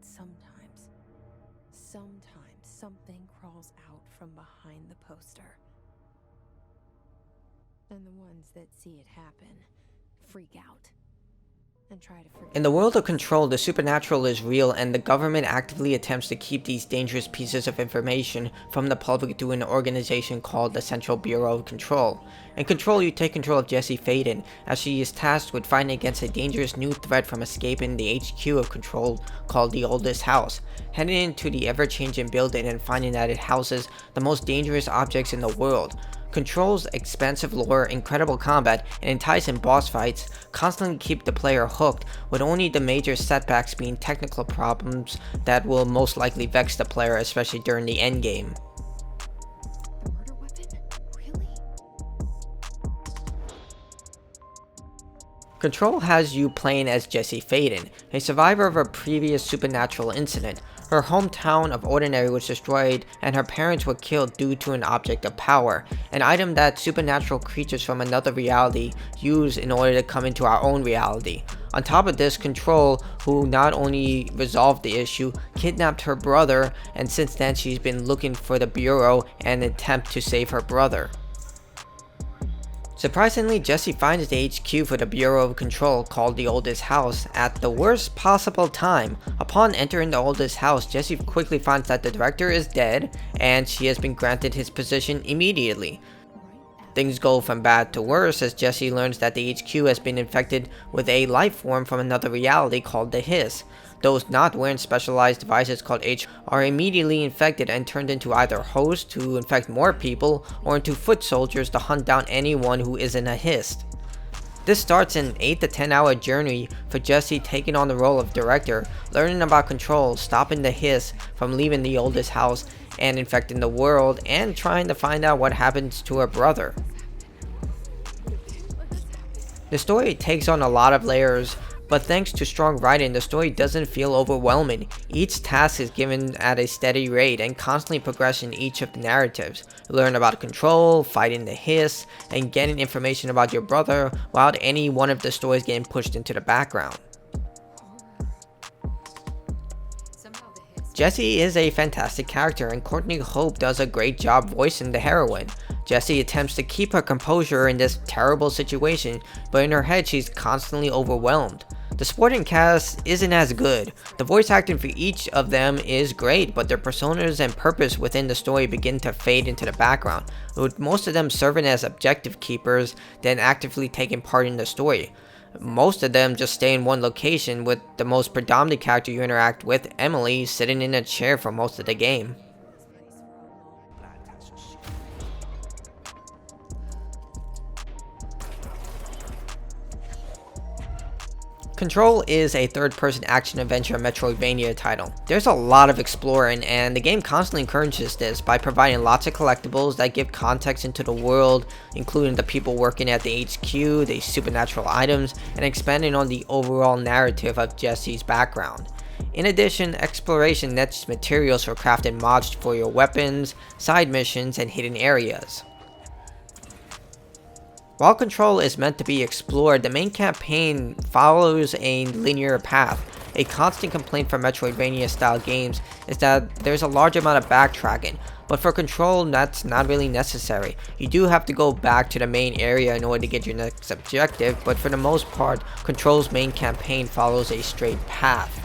But sometimes something crawls out from behind the poster. And the ones that see it happen freak out and try to forget. In the world of Control, the supernatural is real, and the government actively attempts to keep these dangerous pieces of information from the public through an organization called the Central Bureau of Control. In Control, you take control of Jessie Faden, as she is tasked with fighting against a dangerous new threat from escaping the HQ of Control called the Oldest House, heading into the ever-changing building and finding that it houses the most dangerous objects in the world. Control's expansive lore, incredible combat, and enticing boss fights constantly keep the player hooked, with only the major setbacks being technical problems that will most likely vex the player, especially during the endgame. The murder weapon? Really? Control has you playing as Jessie Faden, a survivor of a previous supernatural incident. Her hometown of Ordinary was destroyed, and her parents were killed due to an object of power, an item that supernatural creatures from another reality use in order to come into our own reality. On top of this, Control, who not only resolved the issue, kidnapped her brother, and since then she's been looking for the Bureau in an attempt to save her brother. Surprisingly, Jessie finds the HQ for the Bureau of Control, called the Oldest House, at the worst possible time. Upon entering the Oldest House, Jessie quickly finds that the director is dead, and she has been granted his position immediately. Things go from bad to worse as Jessie learns that the HQ has been infected with a life form from another reality called the Hiss. Those not wearing specialized devices called H are immediately infected and turned into either hosts to infect more people or into foot soldiers to hunt down anyone who isn't a Hiss. This starts an 8 to 10 hour journey for Jessie taking on the role of director, learning about Control, stopping the Hiss from leaving the Oldest House and infecting the world, and trying to find out what happens to her brother. The story takes on a lot of layers, but thanks to strong writing, the story doesn't feel overwhelming. Each task is given at a steady rate and constantly progress in each of the narratives. You learn about Control, fighting the Hiss, and getting information about your brother without any one of the stories getting pushed into the background. Jessie is a fantastic character, and Courtney Hope does a great job voicing the heroine. Jessie attempts to keep her composure in this terrible situation, but in her head she's constantly overwhelmed. The supporting cast isn't as good. The voice acting for each of them is great, but their personas and purpose within the story begin to fade into the background, with most of them serving as objective keepers than actively taking part in the story. Most of them just stay in one location, with the most predominant character you interact with, Emily, sitting in a chair for most of the game. Control is a third-person action-adventure Metroidvania title. There's a lot of exploring, and the game constantly encourages this by providing lots of collectibles that give context into the world, including the people working at the HQ, the supernatural items, and expanding on the overall narrative of Jessie's background. In addition, exploration nets materials for crafting mods for your weapons, side missions, and hidden areas. While Control is meant to be explored, the main campaign follows a linear path. A constant complaint for Metroidvania-style games is that there's a large amount of backtracking, but for Control that's not really necessary. You do have to go back to the main area in order to get your next objective, but for the most part, Control's main campaign follows a straight path.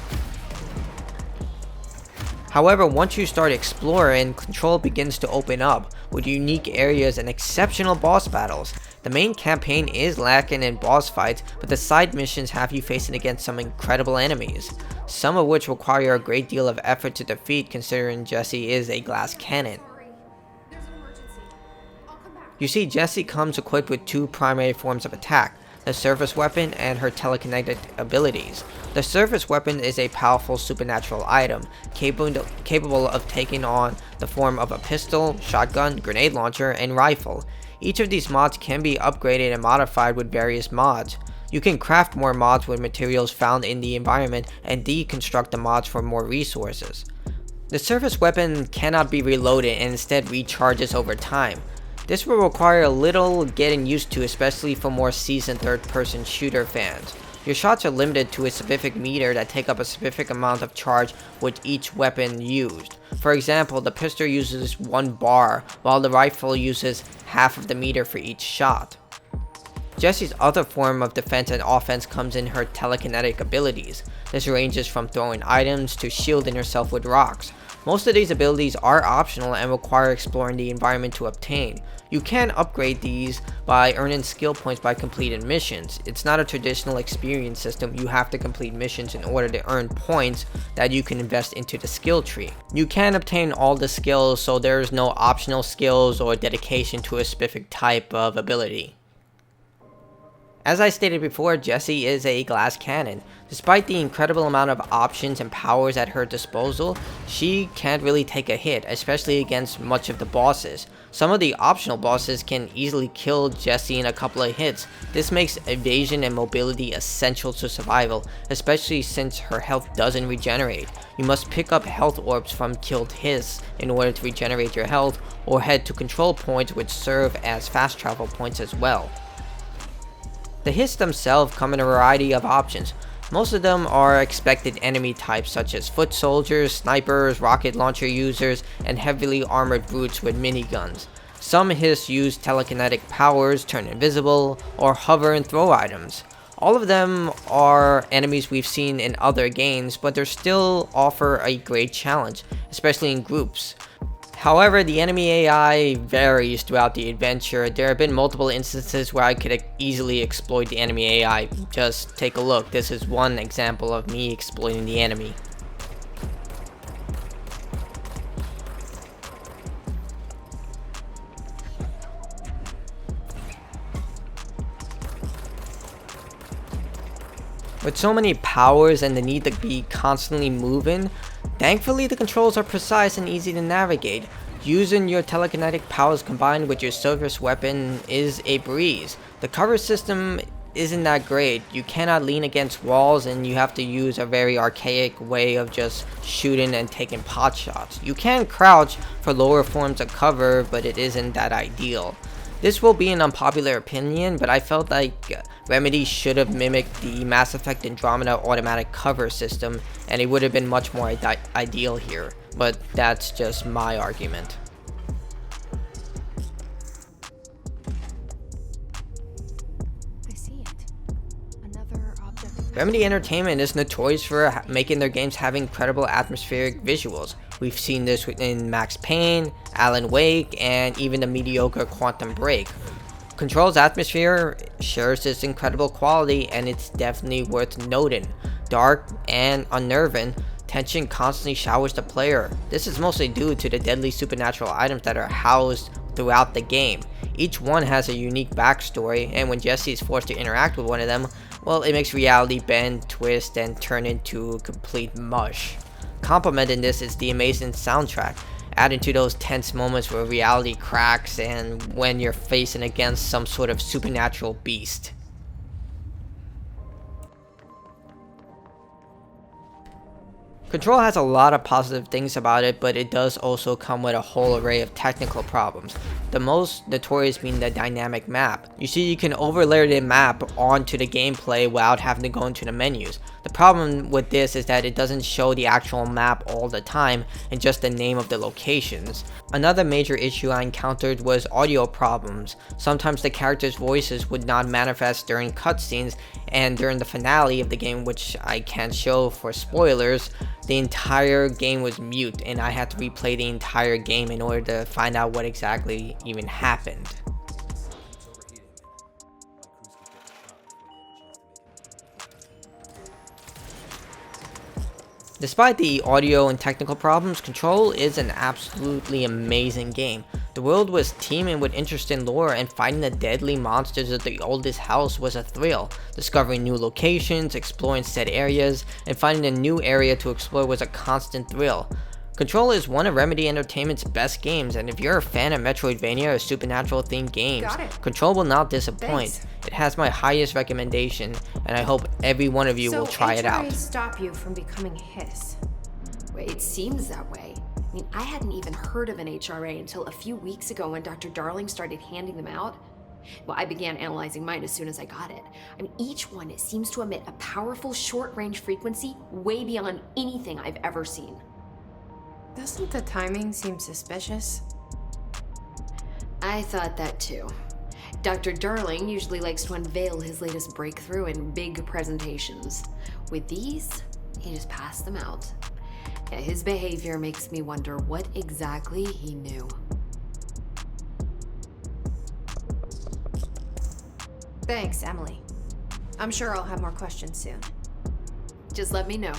However, once you start exploring, Control begins to open up, with unique areas and exceptional boss battles. The main campaign is lacking in boss fights, but the side missions have you facing against some incredible enemies, some of which require a great deal of effort to defeat considering Jessie is a glass cannon. You see, Jessie comes equipped with two primary forms of attack, the surface weapon and her telekinetic abilities. The surface weapon is a powerful supernatural item, capable of taking on the form of a pistol, shotgun, grenade launcher, and rifle. Each of these mods can be upgraded and modified with various mods. You can craft more mods with materials found in the environment and deconstruct the mods for more resources. The surface weapon cannot be reloaded and instead recharges over time. This will require a little getting used to, especially for more seasoned third-person shooter fans. Your shots are limited to a specific meter that take up a specific amount of charge with each weapon used. For example, the pistol uses 1 bar, while the rifle uses half of the meter for each shot. Jessie's other form of defense and offense comes in her telekinetic abilities. This ranges from throwing items to shielding herself with rocks. Most of these abilities are optional and require exploring the environment to obtain. You can upgrade these by earning skill points by completing missions. It's not a traditional experience system. You have to complete missions in order to earn points that you can invest into the skill tree. You can obtain all the skills, so there's no optional skills or dedication to a specific type of ability. As I stated before, Jessie is a glass cannon. Despite the incredible amount of options and powers at her disposal, she can't really take a hit, especially against much of the bosses. Some of the optional bosses can easily kill Jessie in a couple of hits. This makes evasion and mobility essential to survival, especially since her health doesn't regenerate. You must pick up health orbs from killed hiss in order to regenerate your health, or head to control points which serve as fast travel points as well. The hits themselves come in a variety of options. Most of them are expected enemy types such as foot soldiers, snipers, rocket launcher users, and heavily armored brutes with miniguns. Some hiss use telekinetic powers, turn invisible, or hover and throw items. All of them are enemies we've seen in other games, but they still offer a great challenge, especially in groups. However, the enemy AI varies throughout the adventure. There have been multiple instances where I could easily exploit the enemy AI. Just take a look. This is one example of me exploiting the enemy. With so many powers and the need to be constantly moving, thankfully the controls are precise and easy to navigate. Using your telekinetic powers combined with your service weapon is a breeze. The cover system isn't that great. You cannot lean against walls and you have to use a very archaic way of just shooting and taking pot shots. You can crouch for lower forms of cover, but it isn't that ideal. This will be an unpopular opinion, but I felt like Remedy should have mimicked the Mass Effect Andromeda automatic cover system, and it would have been much more ideal here. But that's just my argument. I see it. Another object. Remedy Entertainment is notorious for making their games have incredible atmospheric visuals. We've seen this in Max Payne, Alan Wake, and even the mediocre Quantum Break. Control's atmosphere shares this incredible quality, and it's definitely worth noting. Dark and unnerving, tension constantly showers the player. This is mostly due to the deadly supernatural items that are housed throughout the game. Each one has a unique backstory, and when Jessie is forced to interact with one of them, well, it makes reality bend, twist, and turn into complete mush. Complementing this is the amazing soundtrack, adding to those tense moments where reality cracks and when you're facing against some sort of supernatural beast. Control has a lot of positive things about it, but it does also come with a whole array of technical problems. The most notorious being the dynamic map. You see, you can overlay the map onto the gameplay without having to go into the menus. The problem with this is that it doesn't show the actual map all the time and just the name of the locations. Another major issue I encountered was audio problems. Sometimes the characters' voices would not manifest during cutscenes, and during the finale of the game, which I can't show for spoilers, the entire game was mute and I had to replay the entire game in order to find out what exactly even happened. Despite the audio and technical problems, Control is an absolutely amazing game. The world was teeming with interesting lore, and fighting the deadly monsters of the oldest house was a thrill. Discovering new locations, exploring said areas, and finding a new area to explore was a constant thrill. Control is one of Remedy Entertainment's best games, and if you're a fan of Metroidvania or supernatural themed games, Control will not disappoint. Thanks. It has my highest recommendation, and I hope every one of you will try it out. Stop you from becoming Hiss. Wait, it seems that way. I mean, I hadn't even heard of an HRA until a few weeks ago when Dr. Darling started handing them out. Well, I began analyzing mine as soon as I got it. I mean, each one seems to emit a powerful short-range frequency way beyond anything I've ever seen. Doesn't the timing seem suspicious? I thought that too. Dr. Darling usually likes to unveil his latest breakthrough in big presentations. With these, he just passed them out. Yeah, his behavior makes me wonder what exactly he knew. Thanks, Emily. I'm sure I'll have more questions soon. Just let me know.